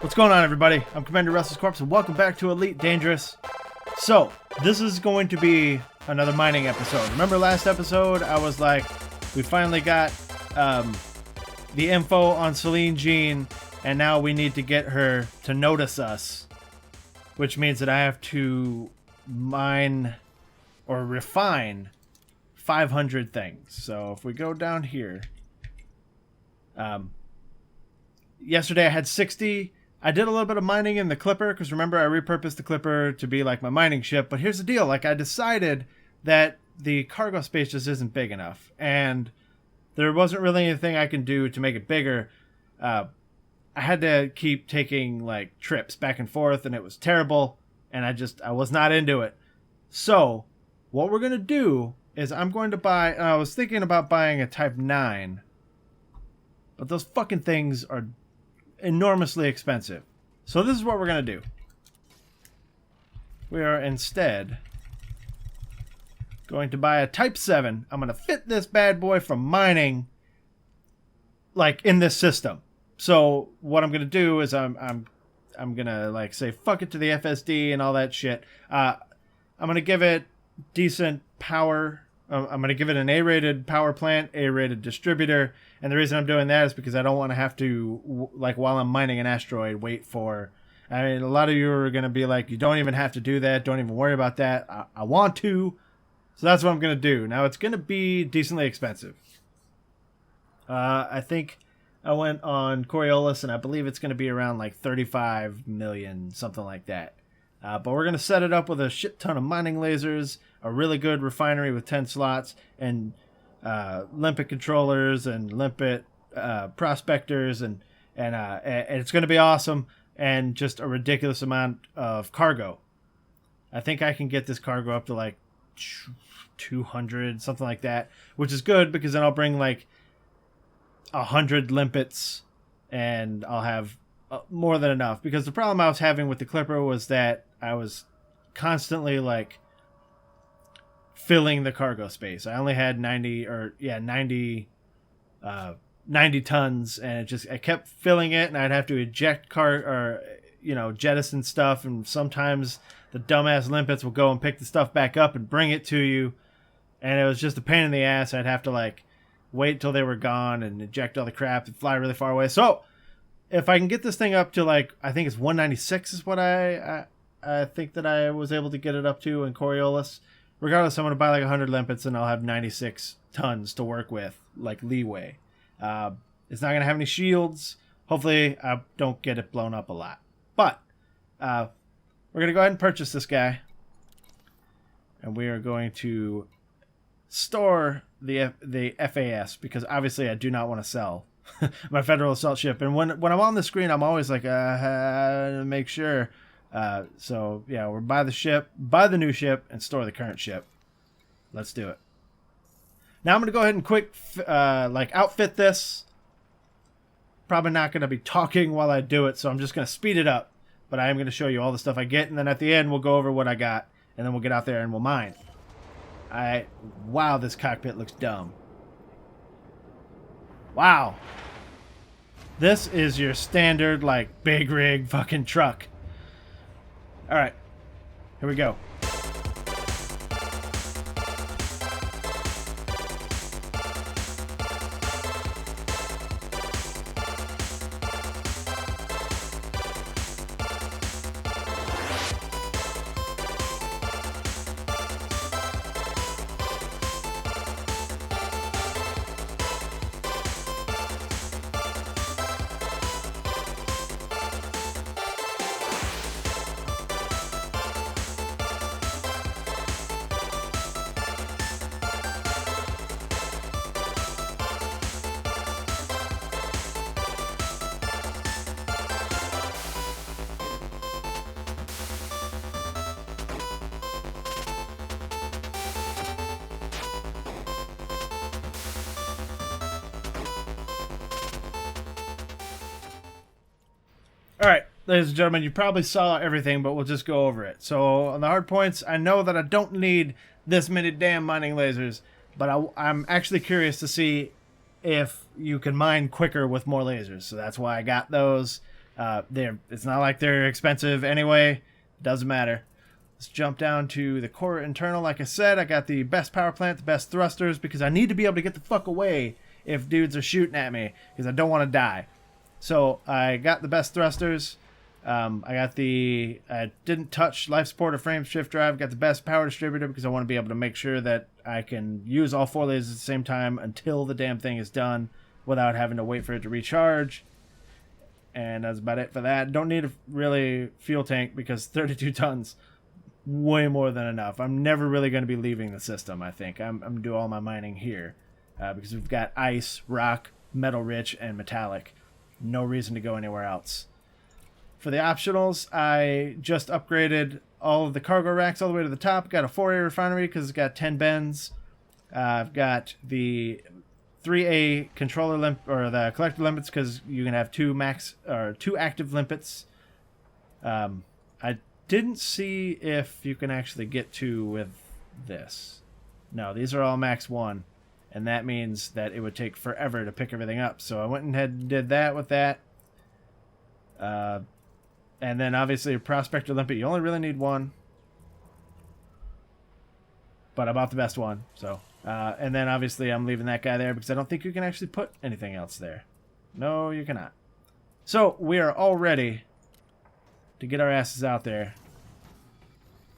What's going on, everybody? I'm Commander RestlessCorpse, and welcome back to Elite Dangerous. So, this is going to be another mining episode. Remember last episode, I was like, we finally got the info on Selene Jean, and now we need to get her to notice us, which means that I have to mine or refine 500 things. So if we go down here, yesterday I had 60. I did a little bit of mining in the Clipper, because remember I repurposed the Clipper to be like my mining ship. But here's the deal, like I decided that the cargo space just isn't big enough, and there wasn't really anything I can do to make it bigger. I had to keep taking like trips back and forth, and it was terrible, and I was not into it. So what we're going to do is I'm going to buy, I was thinking about buying a Type 9, but those fucking things are enormously expensive. So this is what we're going to do. We are instead going to buy a Type 7. I'm going to fit this bad boy from mining like in this system. So what I'm going to do is I'm going to like say fuck it to the FSD and all that shit. I'm going to give it decent power. I'm going to give it an A-rated power plant, A-rated distributor. And the reason I'm doing that is because I don't want to have to, like while I'm mining an asteroid, wait for... I mean, a lot of you are going to be like, you don't even have to do that. Don't even worry about that. I want to. So that's what I'm going to do. Now, it's going to be decently expensive. I think I went on Coriolis, and I believe it's going to be around like 35 million, something like that. But we're going to set it up with a shit ton of mining lasers, a really good refinery with 10 slots, and limpet controllers and limpet prospectors, and it's going to be awesome, and just a ridiculous amount of cargo. I think I can get this cargo up to like 200, something like that, which is good because then I'll bring like 100 limpets, and I'll have more than enough. Because the problem I was having with the Clipper was that I was constantly like filling the cargo space. I only had 90 tons, and I kept filling it, and I'd have to eject jettison stuff, and sometimes the dumbass limpets will go and pick the stuff back up and bring it to you, and it was just a pain in the ass. I'd have to like wait till they were gone and eject all the crap and fly really far away. So if I can get this thing up to like, I think it's 196 is what I think that I was able to get it up to in Coriolis. Regardless, I'm going to buy like 100 limpets, and I'll have 96 tons to work with, like leeway. It's not going to have any shields. Hopefully, I don't get it blown up a lot. But we're going to go ahead and purchase this guy. And we are going to store the FAS, because obviously I do not want to sell my Federal Assault Ship. And when I'm on the screen, I'm always like, make sure. So yeah, we're buy the new ship, and store the current ship. Let's do it. Now I'm going to go ahead and quick outfit this. Probably not going to be talking while I do it, so I'm just going to speed it up. But I am going to show you all the stuff I get, and then at the end we'll go over what I got, and then we'll get out there and we'll mine. Wow, this cockpit looks dumb. Wow. This is your standard like big rig fucking truck. All right, here we go. All right, ladies and gentlemen, you probably saw everything, but we'll just go over it. So on the hard points, I know that I don't need this many damn mining lasers, but I'm actually curious to see if you can mine quicker with more lasers. So that's why I got those. It's not like they're expensive anyway. Doesn't matter. Let's jump down to the core internal. Like I said, I got the best power plant, the best thrusters, because I need to be able to get the fuck away if dudes are shooting at me, because I don't want to die. So I got the best thrusters. I didn't touch life support or frame shift drive. Got the best power distributor because I want to be able to make sure that I can use all 4 lasers at the same time until the damn thing is done without having to wait for it to recharge. And that's about it for that. Don't need a really fuel tank because 32 tons, way more than enough. I'm never really going to be leaving the system, I think. I'm going to do all my mining here because we've got ice, rock, metal rich, and metallic. No reason to go anywhere else. For the optionals, I just upgraded all of the cargo racks all the way to the top. Got a 4A refinery because it's got 10 bends. I've got the 3A controller or the collector limpets because you can have 2 active limpets. I didn't see if you can actually get 2 with this. No, these are all max 1, and that means that it would take forever to pick everything up. So I went ahead and did that with that. And then obviously a prospector limpet, you only really need 1. But I bought the best one, so. And then obviously I'm leaving that guy there because I don't think you can actually put anything else there. No, you cannot. So we are all ready to get our asses out there.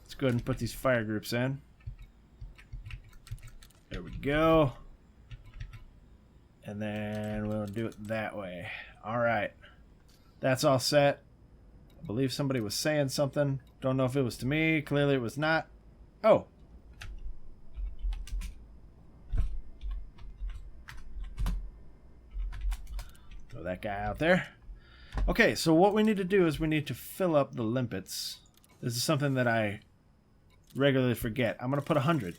Let's go ahead and put these fire groups in. There we go. And then we'll do it that way. All right. That's all set. I believe somebody was saying something. Don't know if it was to me. Clearly it was not. Oh. Throw that guy out there. Okay, so what we need to do is we need to fill up the limpets. This is something that I regularly forget. I'm going to put 100.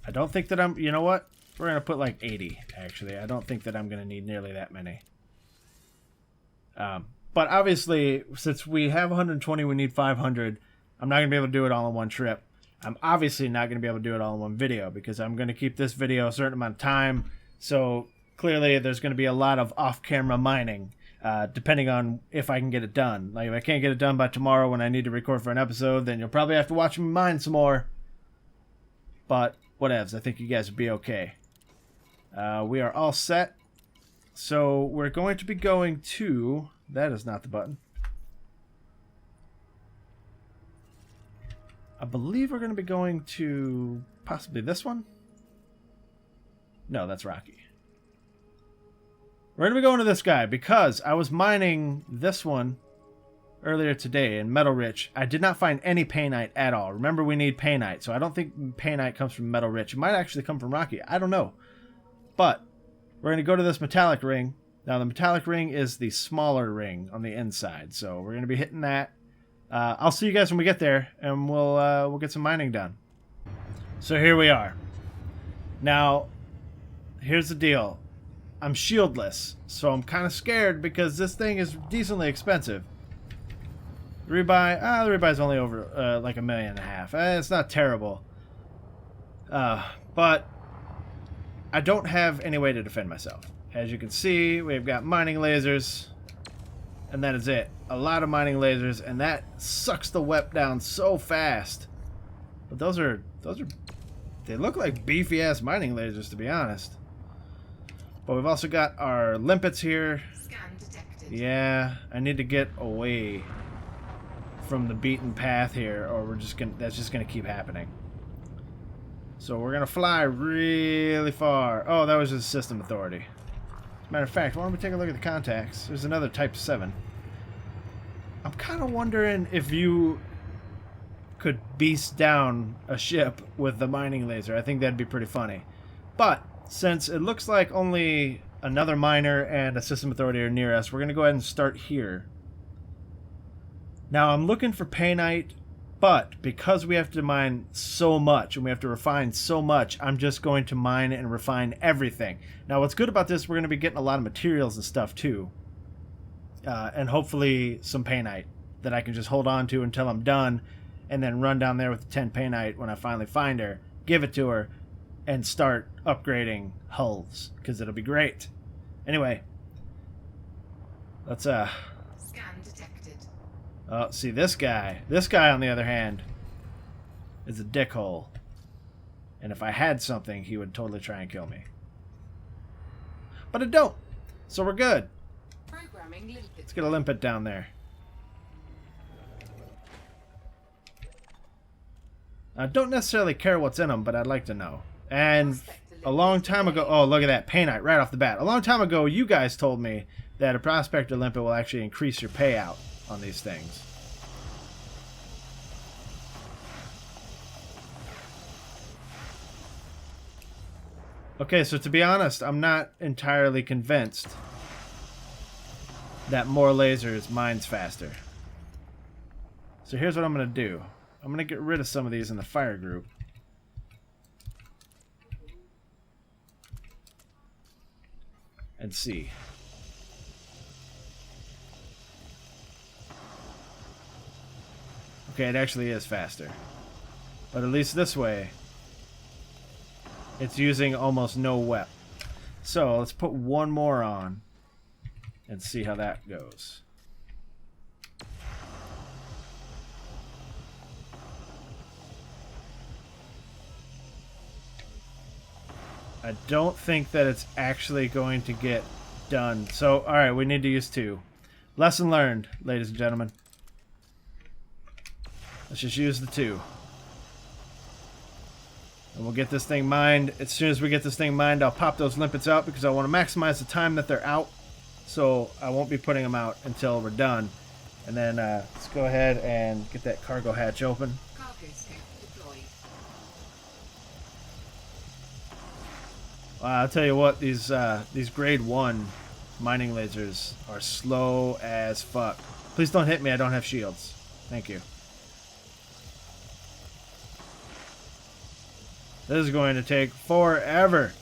I don't think that I'm... You know what? We're going to put like 80, actually. I don't think that I'm going to need nearly that many. But obviously, since we have 120, we need 500. I'm not going to be able to do it all in one trip. I'm obviously not going to be able to do it all in one video because I'm going to keep this video a certain amount of time. So clearly there's going to be a lot of off-camera mining, depending on if I can get it done. Like if I can't get it done by tomorrow when I need to record for an episode, then you'll probably have to watch me mine some more. But whatevs, I think you guys will be okay. We are all set. So we're going to be going to... That is not the button. I believe we're going to be going to possibly this one. No, that's Rocky. We're going to be going to this guy because I was mining this one earlier today in Metal Rich. I did not find any Painite at all. Remember, we need Painite, so I don't think Painite comes from Metal Rich. It might actually come from Rocky. I don't know. But we're going to go to this metallic ring. Now, the metallic ring is the smaller ring on the inside, so we're going to be hitting that. I'll see you guys when we get there, and we'll get some mining done. So here we are. Now, here's the deal. I'm shieldless, so I'm kind of scared because this thing is decently expensive. The rebuy's only over like $1.5 million. It's not terrible. But I don't have any way to defend myself. As you can see, we've got mining lasers, and that is it. A lot of mining lasers, and that sucks the wep down so fast. But those are they look like beefy ass mining lasers, to be honest. But we've also got our limpets here. Scan detected. Yeah, I need to get away from the beaten path here, or that's just gonna keep happening. So we're gonna fly really far. Oh, that was just system authority. As a matter of fact, why don't we take a look at the contacts? There's another Type 7. I'm kind of wondering if you could beast down a ship with the mining laser. I think that'd be pretty funny. But since it looks like only another miner and a system authority are near us, we're going to go ahead and start here. Now, I'm looking for Painite, but because we have to mine so much and we have to refine so much, I'm just going to mine and refine everything. Now, what's good about this, we're going to be getting a lot of materials and stuff too. And hopefully some Painite that I can just hold on to until I'm done and then run down there with the 10 Painite when I finally find her, give it to her, and start upgrading hulls, because it'll be great. Anyway, let's Scan detected. oh, see this guy. This guy, on the other hand, is a dickhole. And if I had something, he would totally try and kill me. But I don't. So we're good. Programming limpet. Let's get a limpet down there. I don't necessarily care what's in them, but I'd like to know. And a long time ago... Oh, look at that. Painite right off the bat. A long time ago, you guys told me that a Prospector Limpet will actually increase your payout on these things. Okay, so to be honest, I'm not entirely convinced that more lasers mines faster. So here's what I'm going to do. I'm going to get rid of some of these in the fire group. And see. Okay, it actually is faster. But at least this way, it's using almost no wep. So let's put one more on and see how that goes. I don't think that it's actually going to get done. So, alright, we need to use 2. Lesson learned, ladies and gentlemen. Let's just use the 2. And we'll get this thing mined. As soon as we get this thing mined, I'll pop those limpets out because I want to maximize the time that they're out. So I won't be putting them out until we're done. And then let's go ahead and get that cargo hatch open. Cargo scope deployed. I'll tell you what, these grade 1 mining lasers are slow as fuck. Please don't hit me, I don't have shields. Thank you. This is going to take forever.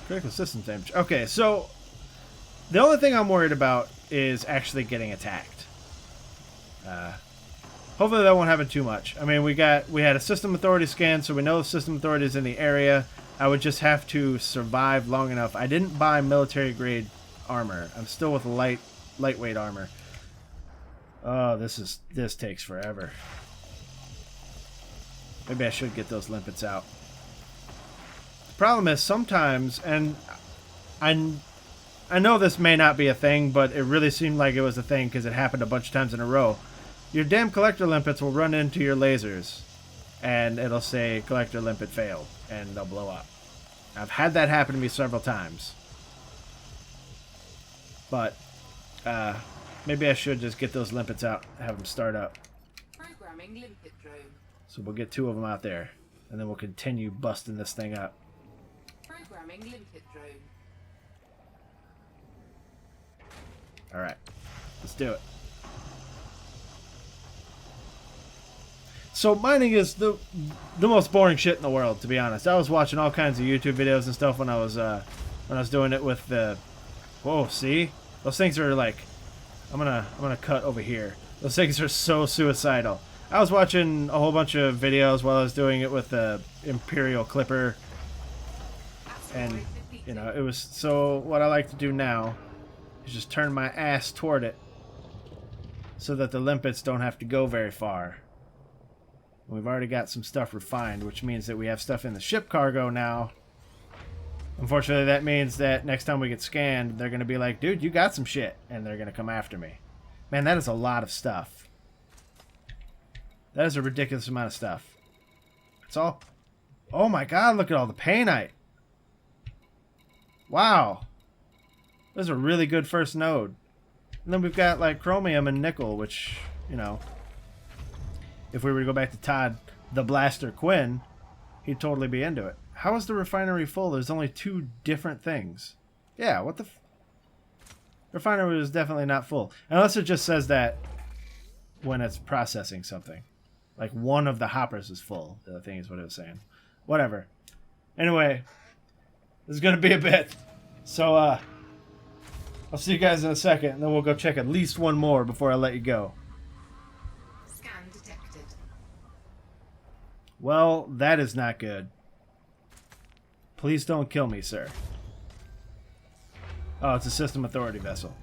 Critical system damage. Okay, so the only thing I'm worried about is actually getting attacked. Hopefully that won't happen too much. I mean, we had a system authority scan, so we know the system authority is in the area. I would just have to survive long enough. I didn't buy military grade armor. I'm still with lightweight armor. Oh, this takes forever. Maybe I should get those limpets out. The problem is sometimes, and I know this may not be a thing, but it really seemed like it was a thing because it happened a bunch of times in a row. Your damn collector limpets will run into your lasers, and it'll say collector limpet failed, and they'll blow up. I've had that happen to me several times. But maybe I should just get those limpets out, have them start up. Programming limpet drone. So we'll get 2 of them out there, and then we'll continue busting this thing up. Programming limpet drone. Alright, let's do it. So mining is the most boring shit in the world, to be honest. I was watching all kinds of YouTube videos and stuff when I was doing it with the... Whoa, see? Those things are like... I'm gonna cut over here. Those things are so suicidal. I was watching a whole bunch of videos while I was doing it with the Imperial Clipper. And, you know, it was... So what I like to do now is just turn my ass toward it so that the limpets don't have to go very far. We've already got some stuff refined, which means that we have stuff in the ship cargo now. Unfortunately, that means that next time we get scanned, they're going to be like, dude, you got some shit. And they're going to come after me. Man, that is a lot of stuff. That is a ridiculous amount of stuff. It's all... Oh my god, look at all the Painite. Wow. This is a really good first node. And then we've got, like, chromium and nickel, which, you know... If we were to go back to Todd, the Blaster Quinn, he'd totally be into it. How is the refinery full? There's only 2 different things. Yeah, what the... Refinery is definitely not full. Unless it just says that when it's processing something. Like, one of the hoppers is full. The other thing is what it was saying. Whatever. Anyway, this is going to be a bit. So, I'll see you guys in a second, and then we'll go check at least one more before I let you go. Well, that is not good. Please don't kill me, sir. Oh, it's a System Authority vessel.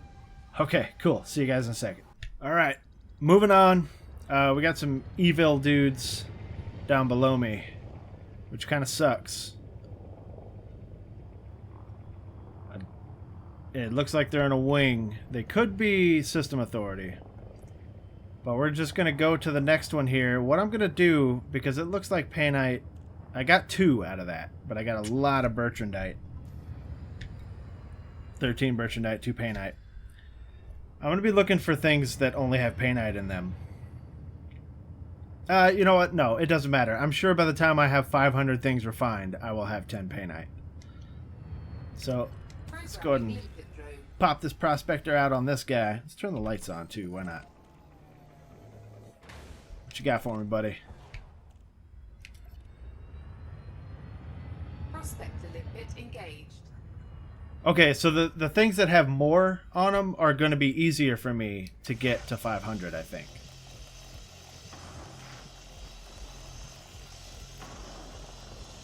Okay, cool. See you guys in a second. Alright, moving on. We got some evil dudes down below me, which kind of sucks. It looks like they're in a wing. They could be System Authority. But we're just going to go to the next one here. What I'm going to do, because it looks like Painite, I got 2 out of that, but I got a lot of Bertrandite. 13 Bertrandite, 2 Painite. I'm going to be looking for things that only have Painite in them. You know what? No, it doesn't matter. I'm sure by the time I have 500 things refined, I will have 10 Painite. So, let's go ahead and pop this prospector out on this guy. Let's turn the lights on, too. Why not? What you got for me, buddy? Prospector limpet engaged. Okay, so the things that have more on them are going to be easier for me to get to 500, I think.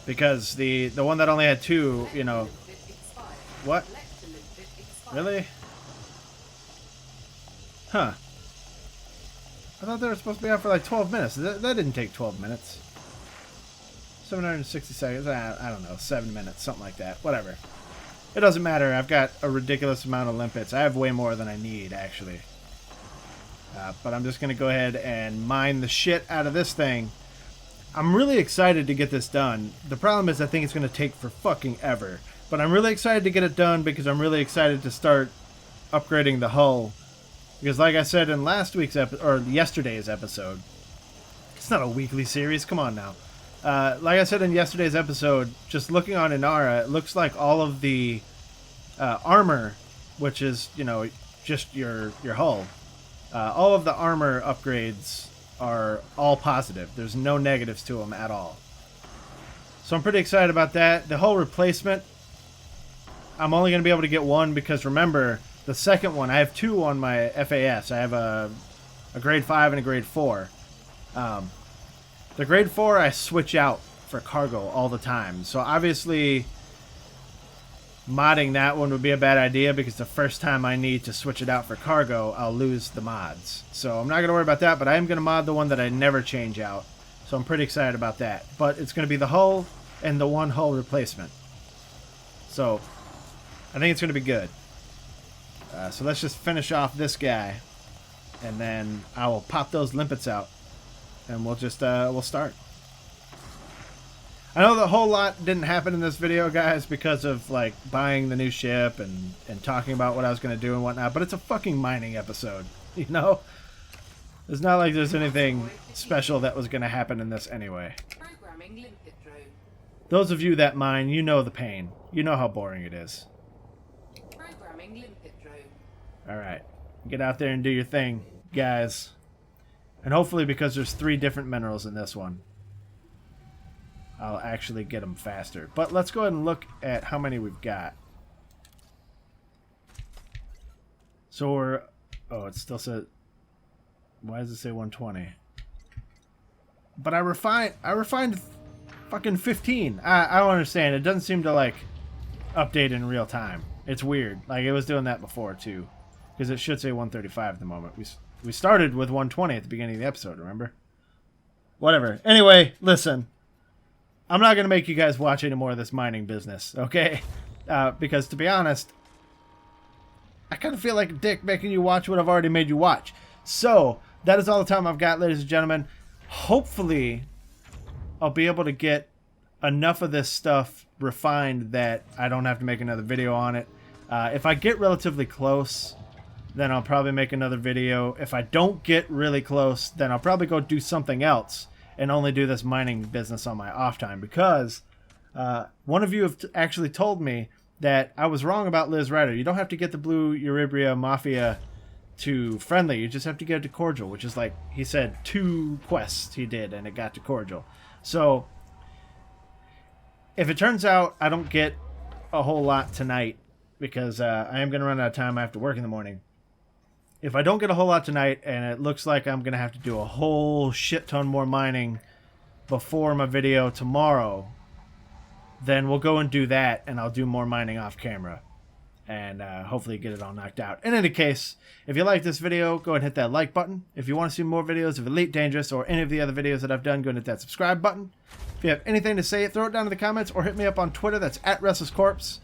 Because the one that only had 2, you know... What? Really? Huh. I thought they were supposed to be out for like 12 minutes. That didn't take 12 minutes. 760 seconds. I don't know. 7 minutes. Something like that. Whatever. It doesn't matter. I've got a ridiculous amount of limpets. I have way more than I need, actually. But I'm just going to go ahead and mine the shit out of this thing. I'm really excited to get this done. The problem is I think it's going to take for fucking ever. But I'm really excited to get it done because I'm really excited to start upgrading the hull. Because like I said in last week's episode, or yesterday's episode, it's not a weekly series, come on now. Like I said in yesterday's episode, just looking on Inara, it looks like all of the armor, which is, you know, just your hull, all of the armor upgrades are all positive. There's no negatives to them at all. So I'm pretty excited about that. The hull replacement, I'm only going to be able to get 1 because remember, the second one, I have 2 on my FAS. I have a grade 5 and a grade 4. The grade 4 I switch out for cargo all the time. So obviously modding that one would be a bad idea because the first time I need to switch it out for cargo, I'll lose the mods. So I'm not going to worry about that, but I am going to mod the one that I never change out. So I'm pretty excited about that. But it's going to be the hull and the 1 hull replacement. So I think it's going to be good. So let's just finish off this guy, and then I will pop those limpets out, and we'll just we'll start. I know the whole lot didn't happen in this video, guys, because of like buying the new ship and talking about what I was going to do and whatnot. But it's a fucking mining episode, you know. It's not like there's anything special that was going to happen in this anyway. Programming limpet drone. Those of you that mine, you know the pain. You know how boring it is. Programming limpet drone. Alright, get out there and do your thing, guys. And hopefully, because there's 3 different minerals in this one, I'll actually get them faster. But let's go ahead and look at how many we've got. So we're... Oh, it still says... Why does it say 120? But I refined fucking 15. I don't understand. It doesn't seem to, like, update in real time. It's weird. Like, it was doing that before, too. Because it should say 135 at the moment. We started with 120 at the beginning of the episode, remember? Whatever. Anyway, listen. I'm not going to make you guys watch any more of this mining business, okay? Because, to be honest, I kind of feel like a dick making you watch what I've already made you watch. So, that is all the time I've got, ladies and gentlemen. Hopefully, I'll be able to get enough of this stuff refined that I don't have to make another video on it. If I get relatively close, then I'll probably make another video. If I don't get really close, then I'll probably go do something else and only do this mining business on my off time, because one of you have actually told me that I was wrong about Liz Ryder. You don't have to get the Blue Eurybria Mafia to friendly. You just have to get it to cordial, which is like, he said 2 quests he did and it got to cordial. So if it turns out I don't get a whole lot tonight, because I am going to run out of time after work in the morning. If I don't get a whole lot tonight, and it looks like I'm going to have to do a whole shit ton more mining before my video tomorrow, then we'll go and do that, and I'll do more mining off camera. And hopefully get it all knocked out. In any case, if you like this video, go ahead and hit that like button. If you want to see more videos of Elite Dangerous or any of the other videos that I've done, go ahead and hit that subscribe button. If you have anything to say, throw it down in the comments or hit me up on Twitter. That's at RestlessCorpse.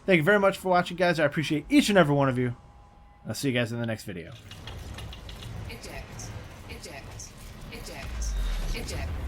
Thank you very much for watching, guys. I appreciate each and every one of you. I'll see you guys in the next video. Eject. Eject. Eject. Eject.